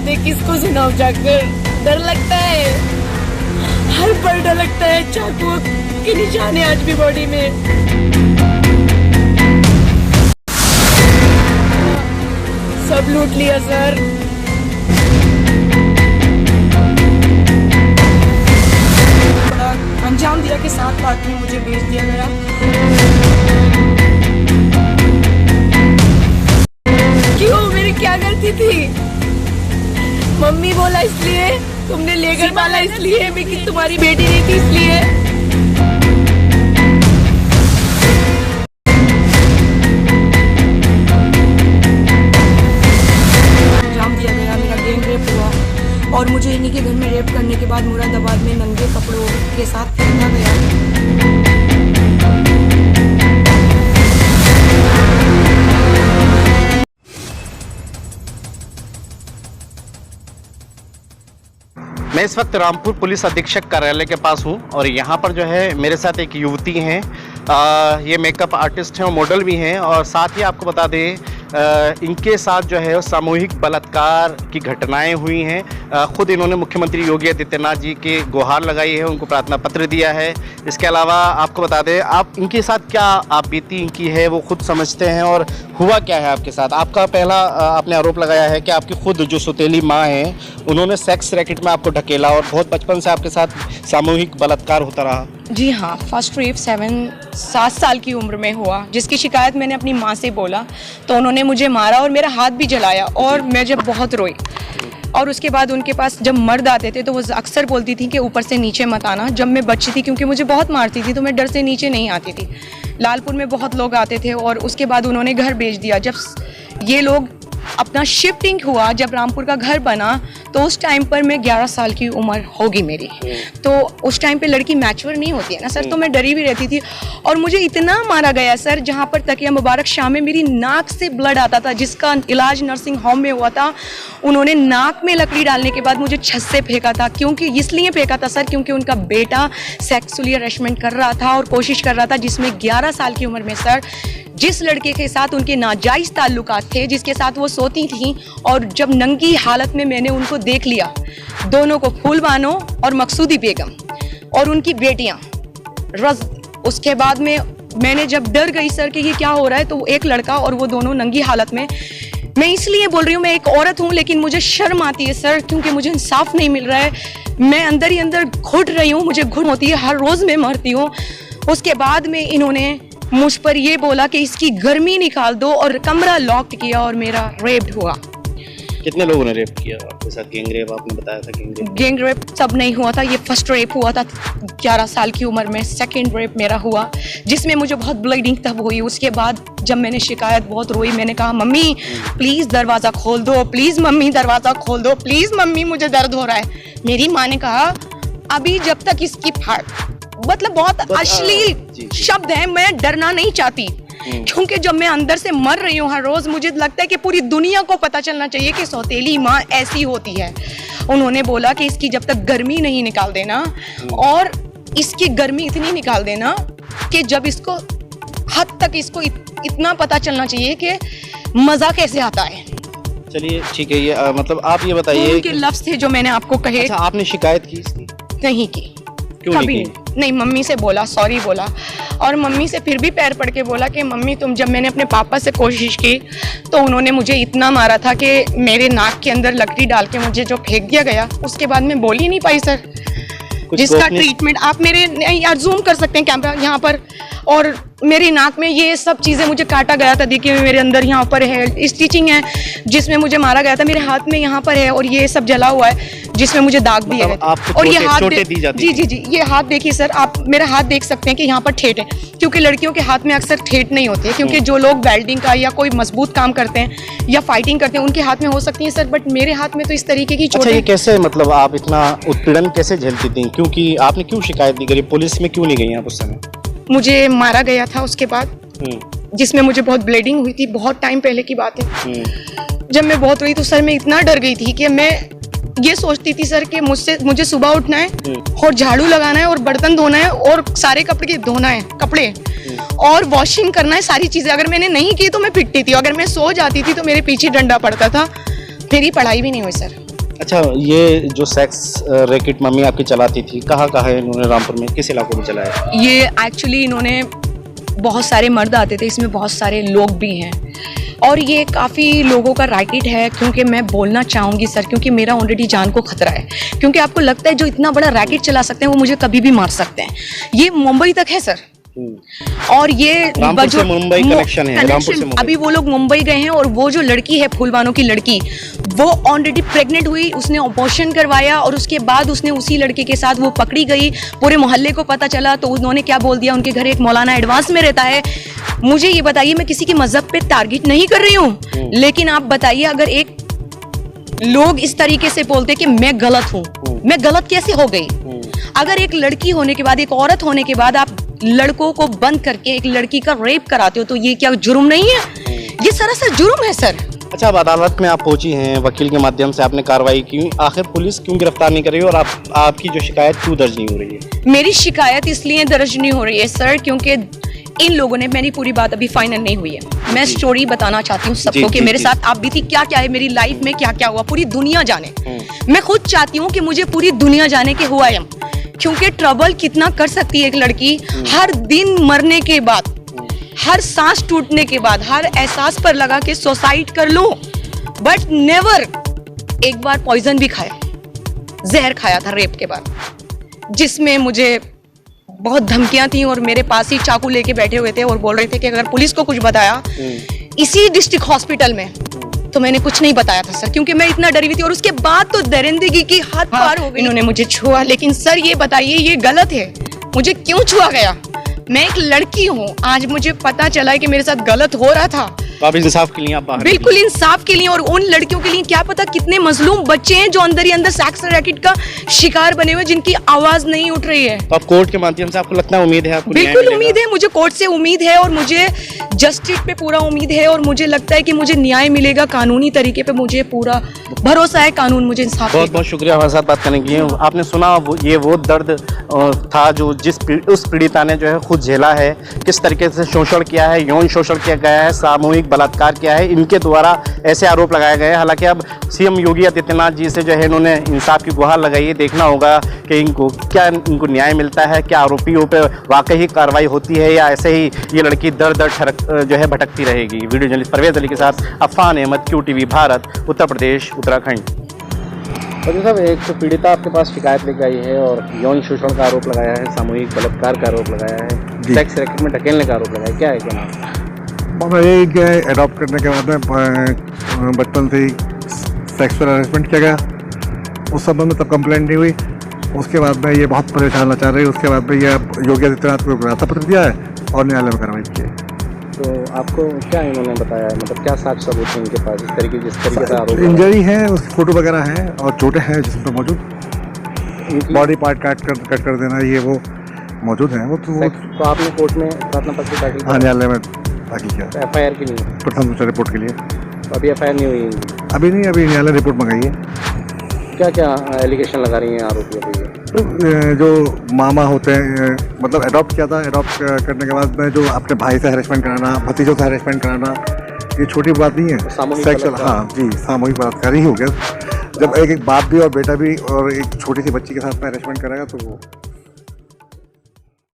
बातें किसको सुनाऊं जाकर, डर लगता है, हर पल डर लगता है। चाकू के निशान है आज भी बॉडी में। सब लूट लिया सर। बड़ा अंजाम दिया कि 7 लाख में मुझे बेच दिया गया। क्यों, मेरी क्या गलती थी? मम्मी बोला इसलिए, तुमने लेकर पाला इसलिए, मैं कि तुम्हारी बेटी नहीं थी इसलिए। अंजाम दिया गया, मेरा गैंग रेप हुआ और मुझे इन्हीं के घर में रेप करने के बाद मुरादाबाद में नंगे कपड़ों के साथ फेंका गया। मैं इस वक्त रामपुर पुलिस अधीक्षक कार्यालय के पास हूं और यहाँ पर जो है मेरे साथ एक युवती हैं। ये मेकअप आर्टिस्ट हैं और मॉडल भी हैं और साथ ही आपको बता दें इनके साथ जो है सामूहिक बलात्कार की घटनाएं हुई हैं। खुद इन्होंने मुख्यमंत्री योगी आदित्यनाथ जी के गुहार लगाई है, उनको प्रार्थना पत्र दिया है। इसके अलावा आपको बता दें आप इनके साथ क्या आप बीती इनकी है वो खुद समझते हैं और हुआ क्या है आपके साथ। आपका पहला आपने आरोप लगाया है कि आपकी खुद जो सौतेली माँ हैं उन्होंने सेक्स रैकेट में आपको ढकेला और बहुत बचपन से आपके साथ सामूहिक बलात्कार होता रहा। जी हाँ, फर्स्ट रेप 7 साल की उम्र में हुआ, जिसकी शिकायत मैंने अपनी माँ से बोला तो उन्होंने मुझे मारा और मेरा हाथ भी जलाया और मैं जब बहुत रोई। और उसके बाद उनके पास जब मर्द आते थे तो वो अक्सर बोलती थी कि ऊपर से नीचे मत आना। जब मैं बच्ची थी, क्योंकि मुझे बहुत मारती थी, तो मैं डर से नीचे नहीं आती थी। लालपुर में बहुत लोग आते थे और उसके बाद उन्होंने घर बेच दिया। जब ये लोग अपना शिफ्टिंग हुआ, जब रामपुर का घर बना तो उस टाइम पर मैं 11 साल की उम्र होगी मेरी। तो उस टाइम पे लड़की मैच्योर नहीं होती है ना सर, तो मैं डरी भी रहती थी और मुझे इतना मारा गया सर, जहाँ पर तकिया मुबारक शाह में मेरी नाक से ब्लड आता था, जिसका इलाज नर्सिंग होम में हुआ था। उन्होंने नाक में लकड़ी डालने के बाद मुझे छत से फेंका था। क्योंकि इसलिए फेंका था सर क्योंकि उनका बेटा सेक्सुअली हरेसमेंट कर रहा था और कोशिश कर रहा था, जिसमें 11 साल की उम्र में सर जिस लड़के के साथ उनके नाजायज़ ताल्लुकात थे, जिसके साथ वो सोती थी, और जब नंगी हालत में मैंने उनको देख लिया, दोनों को फूल बानो और मकसूदी बेगम और उनकी बेटियां उसके बाद में मैंने जब डर गई सर कि ये क्या हो रहा है, तो एक लड़का और वो दोनों नंगी हालत में। मैं इसलिए बोल रही हूँ, मैं एक औरत हूँ लेकिन मुझे शर्म आती है सर, क्योंकि मुझे इंसाफ नहीं मिल रहा है। मैं अंदर ही अंदर घुट रही हूँ, मुझे घुट होती है, हर रोज़ मैं मरती हूँ। उसके बाद में इन्होंने मुझ पर ये बोला कि इसकी गर्मी निकाल दो और कमरा लॉक किया और मेरा रेप हुआ। कितने लोगों ने रेप किया आपके साथ? गैंग रेप आपने बताया था। गैंग रेप सब नहीं हुआ था, ये फर्स्ट रेप हुआ था 11 साल की उम्र में। सेकंड रेप मेरा हुआ जिसमें मुझे बहुत ब्लीडिंग तब हुई। उसके बाद जब मैंने शिकायत बहुत रोई, मैंने कहा मम्मी प्लीज़ दरवाज़ा खोल दो, प्लीज़ मम्मी दरवाज़ा खोल दो, प्लीज़ मम्मी मुझे दर्द हो रहा है। मेरी माँ ने कहा अभी जब तक इसकी मतलब बहुत अश्लील शब्द है, मैं डरना नहीं चाहती क्योंकि जब मैं अंदर से मर रही हूँ हर रोज, मुझे लगता है कि पूरी दुनिया को पता चलना चाहिए कि सौतेली माँ ऐसी होती है। उन्होंने बोला कि इसकी जब तक गर्मी नहीं निकाल देना, और इसकी गर्मी इतनी निकाल देना कि जब इसको हद तक इसको इतना पता चलना चाहिए कि मजा कैसे आता है। चलिए ठीक है, ये मतलब आप ये बताइए उनके लफ्ज थे जो मैंने आपको कहे। अच्छा, आपने शिकायत की इसकी? नहीं की, कभी नहीं। मम्मी से बोला, सॉरी बोला, और मम्मी से फिर भी पैर पड़ के बोला कि मम्मी तुम, जब मैंने अपने पापा से कोशिश की तो उन्होंने मुझे इतना मारा था कि मेरे नाक के अंदर लकड़ी डाल के मुझे जो फेंक दिया गया, उसके बाद मैं बोल ही नहीं पाई सर। जिसका ट्रीटमेंट आप मेरे यार जूम कर सकते हैं कैमरा यहाँ पर, और मेरी नाक में ये सब चीज़ें मुझे काटा गया था। देखिए मेरे अंदर यहाँ पर है स्टिचिंग है जिसमें मुझे मारा गया था, मेरे हाथ में यहाँ पर है, और ये सब जला हुआ है जिसमें मुझे दाग भी है। और ये हाथ जी, ये हाथ देखिए सर, आप मेरा हाथ देख सकते हैं कि यहाँ पर ठेठ है, क्योंकि लड़कियों के हाथ में अक्सर ठेठ नहीं होती है, क्योंकि जो लोग वेल्डिंग का या कोई मजबूत काम करते हैं या फाइटिंग करते हैं उनके हाथ में हो सकती है सर, बट मेरे हाथ में तो इस तरीके की चोट। ये कैसे, मतलब आप इतना उत्पीड़न कैसे झेलती थी? क्योंकि आपने क्यों शिकायत नहीं करी? पुलिस में क्यों नहीं गई आप उस समय? मुझे मारा गया था उसके बाद, जिसमें मुझे बहुत ब्लीडिंग हुई थी। बहुत टाइम पहले की बात है। जब मैं बहुत हुई तो सर मैं इतना डर गई थी कि मैं ये सोचती थी सर कि मुझे सुबह उठना है और झाड़ू लगाना है और बर्तन धोना है और सारे कपड़े धोना है, कपड़े और वॉशिंग करना है, सारी चीजें। अगर मैंने नहीं की तो मैं पिटती थी, अगर मैं सो जाती थी तो मेरे पीछे डंडा पड़ता था। मेरी पढ़ाई भी नहीं हुई सर। अच्छा, ये जो सेक्स रैकेट मम्मी आपकी चलाती थी, कहाँ कहाँ है इन्होंने रामपुर में, किस इलाकों में चलाया? ये एक्चुअली इन्होंने बहुत सारे मर्द आते थे, इसमें बहुत सारे लोग भी हैं और ये काफ़ी लोगों का रैकेट है। क्योंकि मैं बोलना चाहूँगी सर, क्योंकि मेरा ऑलरेडी जान को खतरा है, क्योंकि आपको लगता है जो इतना बड़ा रैकेट चला सकते हैं वो मुझे कभी भी मार सकते हैं। ये मुंबई तक है सर, और ये रामपुर से मुंबई कनेक्शन है, रामपुर से मुंबई। अभी वो लोग मुंबई गए हैं और वो जो लड़की है फूलवानों की लड़की, वो ऑलरेडी प्रेग्नेंट हुई, उसने ऑपरेशन करवाया और उसके बाद उसने उसी लड़के के साथ वो पकड़ी गई। पूरे मोहल्ले को पता चला तो उन्होंने क्या बोल दिया, उनके घर एक मौलाना एडवांस में रहता है। मुझे ये बताइए, मैं किसी के मजहब पे टारगेट नहीं कर रही हूँ, लेकिन आप बताइए अगर एक लोग इस तरीके से बोलते कि मैं गलत हूँ, मैं गलत कैसे हो गई? अगर एक लड़की होने के बाद, एक औरत होने के बाद आप लड़कों को बंद करके एक लड़की का रेप कराते हो तो ये क्या जुर्म नहीं है? ये सरासर जुर्म है सर। अच्छा, अब अदालत में आप पहुंची हैं, वकील के माध्यम से आपने कार्रवाई की, आखिर पुलिस क्यों गिरफ्तार नहीं कर रही है और आपकी जो शिकायत क्यों दर्ज नहीं हो रही है? मेरी शिकायत इसलिए दर्ज नहीं हो रही है सर क्योंकि इन लोगों ने, मेरी पूरी बात अभी फाइनल नहीं हुई है। मैं स्टोरी बताना चाहती हूँ सबको कि मेरे साथ आप बीती क्या क्या है, मेरी लाइफ में क्या क्या हुआ, पूरी दुनिया जाने। मैं खुद चाहती हूँ कि मुझे पूरी दुनिया जाने के हुआ है, क्योंकि ट्रबल कितना कर सकती है एक लड़की। हर दिन मरने के बाद, हर सांस टूटने के बाद, हर एहसास पर लगा के सुसाइड कर लूं, बट नेवर। एक बार पॉइजन भी खाया, जहर खाया था रेप के बाद, जिसमें मुझे बहुत धमकियां थी और मेरे पास ही चाकू लेके बैठे हुए थे और बोल रहे थे कि अगर पुलिस को कुछ बताया इसी डिस्ट्रिक्ट हॉस्पिटल में, तो मैंने कुछ नहीं बताया था सर, क्योंकि मैं इतना डरी हुई थी। और उसके बाद तो दरिंदगी की हद पार हो गई। इन्होंने मुझे छुआ, लेकिन सर ये बताइए ये गलत है, मुझे क्यों छुआ गया? मैं एक लड़की हूँ, आज मुझे पता चला है कि मेरे साथ गलत हो रहा था। तो आप इंसाफ के लिए आप बाहर बिल्कुल इंसाफ के लिए, और उन लड़कियों के लिए क्या पता कितने मजलूम बच्चे हैं जो अंदर ही अंदर सेक्स रैकेट का शिकार बने हुए, जिनकी आवाज नहीं उठ रही है। तो आप कोर्ट के माध्यम से, आपको लगता है, उम्मीद है आपको? बिल्कुल उम्मीद है, मुझे कोर्ट से उम्मीद है और मुझे जस्टिस पे पूरा उम्मीद है और मुझे लगता है कि मुझे न्याय मिलेगा कानूनी तरीके पे। मुझे पूरा भरोसा है, कानून मुझे इंसाफ बहुत बहुत शुक्रिया हमारे साथ बात करने के लिए। आपने सुना ये वो दर्द था जो उस पीड़िता ने जो है खुद झेला है, किस तरीके से शोषण किया है, यौन शोषण किया गया है, सामूहिक बलात्कार किया है, इनके द्वारा ऐसे आरोप लगाए गए हैं। हालांकि अब सीएम योगी आदित्यनाथ जी से जो है इन्होंने इंसाफ की गुहार लगाई है। देखना होगा कि इनको न्याय मिलता है, क्या आरोपियों पर वाकई कार्रवाई होती है या ऐसे ही ये लड़की दर दर जो है भटकती रहेगी। वीडियो जर्नलिस्ट परवेज अली के साथ अफान अहमद, QTV भारत, उत्तर प्रदेश, उत्तराखंड। तो साहब, एक तो पीड़िता आपके पास शिकायत लेकर आई है और यौन शोषण का आरोप लगाया है, सामूहिक बलात्कार का आरोप लगाया है, सेक्स रैकेट में ढकेलने का आरोप लगाया है, क्या है क्या नाम? यही क्या है, अडॉप्ट करने के बाद में बचपन से ही सेक्स पर हरासमेंट किया गया, उस संबंध में तब कंप्लेंट नहीं हुई। उसके बाद में ये बहुत परेशान लाचार रही, उसके बाद में ये योगी आदित्यनाथ को ज्ञापन पत्र दिया है और न्यायालय में कार्रवाई की है। तो आपको क्या इन्होंने बताया, मतलब क्या साक्ष्य सबूत है इनके पास, जिस तरीके से आरोप? इंजरी है, उसकी फोटो वगैरह है और चोटें हैं जिसम पर मौजूद, बॉडी पार्ट कट कर देना, ये वो मौजूद है। वो तो आपने कोर्ट में प्रार्थना पत्र दाखिल किया? हाँ, न्यायालय में दाखिल किया। FIR के लिए? प्रथम दूसरा रिपोर्ट के लिए। तो अभी FIR नहीं हुई इनकी? अभी नहीं, अभी न्यायालय रिपोर्ट मंगाई है। क्या क्या एलिगेशन लगा रही हैं आरोपियों पे? जो मामा होते हैं, मतलब अडॉप्ट किया था, अडॉप्ट करने के बाद में जो अपने भाई से हैरेसमेंट कराना, भतीजों से हैरेसमेंट कराना, ये छोटी बात नहीं है। सेक्सुअल, हाँ जी, सामूहिक बलात्कार ही हो गया। जब एक बाप भी और बेटा भी और एक छोटी सी बच्ची के साथ में हैरेसमेंट करेगा तो वो